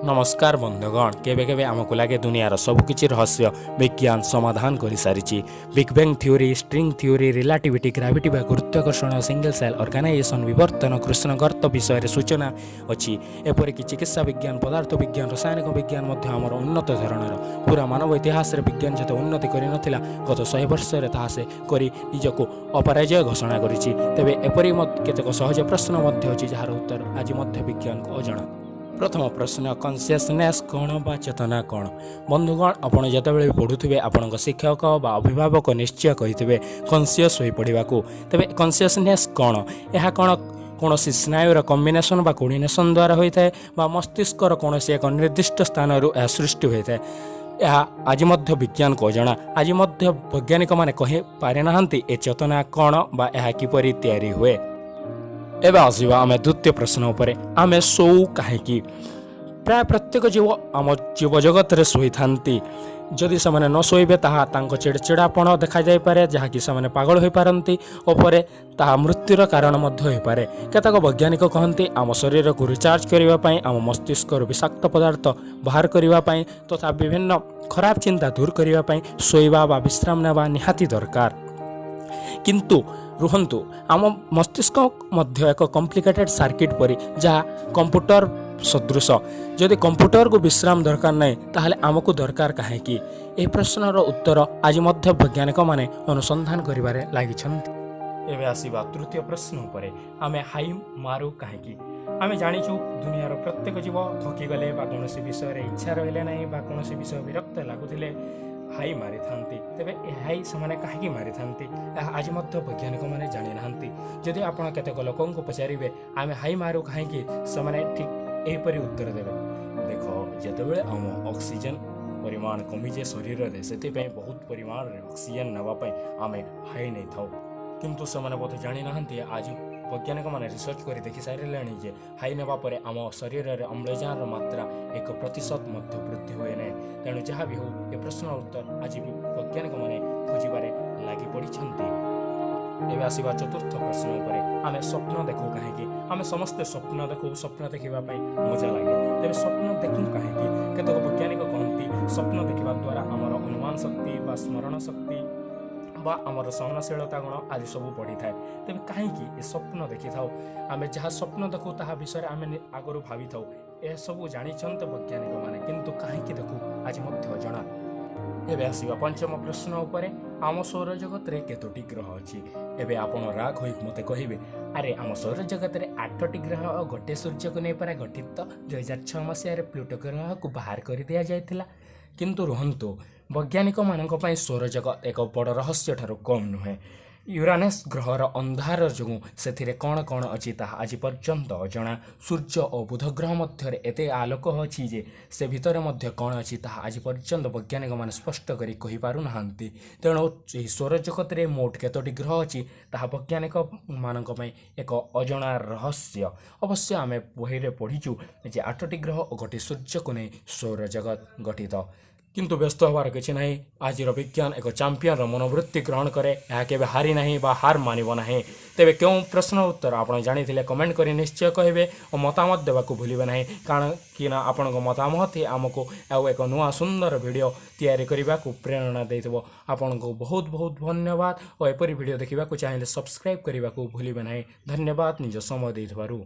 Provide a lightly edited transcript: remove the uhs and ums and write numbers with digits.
नमस्कार बंधुगण केबे केबे आमको लगे दुनियार सबकिछि रहस्य विज्ञान समाधान कर सारी big bang theory string theory relativity gravity व गुरुत्वाकर्षण सिंगल सेल ऑर्गेनाइजेशन विवर्तन कृष्णगर्त विषय सूचना अच्छी एपरिक चिकित्सा विज्ञान पदार्थ विज्ञान रासायनिक विज्ञान आमर उन्नत धरणर पूरा मानव इतिहास विज्ञान जिते उन्नति कर गत 100 वर्ष से निजक अपराजय घोषणा करिछि तेबे एपरि केतेक सहज प्रश्न अच्छी जार उत्तर आज विज्ञान को अजଣା। प्रथम प्रश्न कन्सियसनेस कौन बा चेतना कौन। बंधुगण आपण जितेबाला पढ़ुवे आपण शिक्षक बा अभिभावक निश्चय कही कन्सियस हो पढ़ा तेरे कन्सियसनेस कौन यह कौन कौन स्नायुर कम्बिनेसन बा कोर्डिनेशन द्वारा होता है बा मस्तिष्कर कौन एक निर्दिष्ट स्थान यह सृष्टि होता है यह आज विज्ञान को अजଣା। आज वैज्ञानिक मैंने कही पारि ना ए चेतना कौन बा यह किपरि तैयारी हुए। एवं आसवा आम द्वितीय प्रश्न उपर आम शोऊ कहीं प्राय प्रत्येक जीव आम जीव जगत रे शोई थांती जदि से न शोबे ताहा चिड़चिड़ापण देखा जापे जहाँकि से पागल हो पारती और ताहा मृत्युर कारण हो पारे। केतक वैज्ञानिक कहते आम शरीर को रिचार्ज करने आम मस्तिष्क विषाक्त पदार्थ बाहर करने तथा विभिन्न खराब चिंता दूर करने शोवा व विश्राम नेवा निहाती दरकार। किंतु रुहंतु आम मस्तिष्क मध्य एक कॉम्प्लिकेटेड सर्किट परी जहाँ कंप्यूटर सदृश जदि कंप्यूटर को विश्राम दरकार नहीं ताहले आमको दरकार कहीं यह प्रश्नर उत्तर आज वैज्ञानिक माने अनुसंधान करिबारे लागिछन्ति। एबे आसीबा तृतीय प्रश्न उपरे आमे हाई मारू कहीं आमे जानिछु दुनियार प्रत्येक जीव थकी गले बा कोनोसी विषय रे इच्छा रहिले नहीं बा कोनोसी विषय विरक्त लागुथिले हाई मारी थांती तेबे हाई से कहीं मारी थांती आज वैज्ञानिक मैंने जानी ना। जदि आप केतेक लोक पचारे आम हाई मारू कहीं से ठीक यहीपरि उत्तर देवे देख जितेबाला आम ऑक्सीजन परिमाण कमीजे शरीर में से बहुत परिमाण ऑक्सीजन नापी आम हाई नहीं था किंतु से बोध जानी ना आज वैज्ञानिक मैंने रिसर्च कर देखी सारे जे हाई नेबा परे आम शरीर में अम्लजान मात्रा 1% वृद्धि हुए ना। तेणु जहाँ भी हो ये प्रश्न उत्तर आज भी वैज्ञानिक मैंने खोजारे लगी पड़ी। एवं आसवा चतुर्थ प्रश्न उपर आम स्वप्न देखू कहीं आम समस्ते स्वप्न देखू स्वप्न देखापी मजा लगे तेज स्वप्न देखू कहीं केतक वैज्ञानिक कहती स्वप्न देखा द्वारा आमर अनुमान शक्ति व स्मरण शक्ति बा आमर सहनशीलता गुण आदि सब बढ़ी थाए तेज कहीं स्वप्न देखी था आम जहाँ स्वप्न देखू ता विषय आम आगु भावी था यह सब जानिछन्ते वैज्ञानिक माने किंतु कहीं देखू आज अजଣା। एबे आसीबा पंचम प्रश्न उपरे आम सौर जगत रे केतोटी ग्रह अछि। एबे आपण राग होई मते कहिबे अरे आम सौर जगत रे 8टी ग्रह और गोटे सूर्य को नहीं पारा गठित 2006 मसीह रे प्लूटो ग्रह को बाहर कर दिया जायतिला किंतु रुहंतु वैज्ञानिक मानक पई सौर जगत एक बड़ रहस्य ठारो कम नुहे। यूरानस ग्रहर अंधार जो से कौन कौन अच्छी आज पर्यंत अजଣା। सूर्य और बुध ग्रह मध्य एते आलोक अच्छी जे से भितर मध्य कौन अच्छी आज पर्यंत वैज्ञानिक मान स्पष्ट करी कहि पारु नाहांती। तेणु सौर जगत रे मोट केतोटी ग्रह अच्छी वैज्ञानिक मानक पई एक अजଣା रहस्य। अवश्य आम बही रे पढ़ीचु जे 8टी ग्रह और गोटे सूर्य को नहीं सौर जगत गठित किंतु व्यस्त हबार किछि नहीं। आज विज्ञान एक चैंपियन मनोवृत्ति ग्रहण करे यह केबे हारी नहीं बा हार मानिब नहीं। तेबे क्यों प्रश्न उत्तर आपण जानिथिले कमेंट करी निश्चय कहिबे और मतामत देवाक भूलिबे नहीं कारण कि ना आपण मतामत ही आमको एक नुआ सुंदर वीडियो तैयारी करने प्रेरणा देइतबो। आपण को बहुत बहुत धन्यवाद और एपरी वीडियो देखा चाहिए सब्सक्राइब करने को भूलिबे नहीं। धन्यवाद निज समय देइथबारु।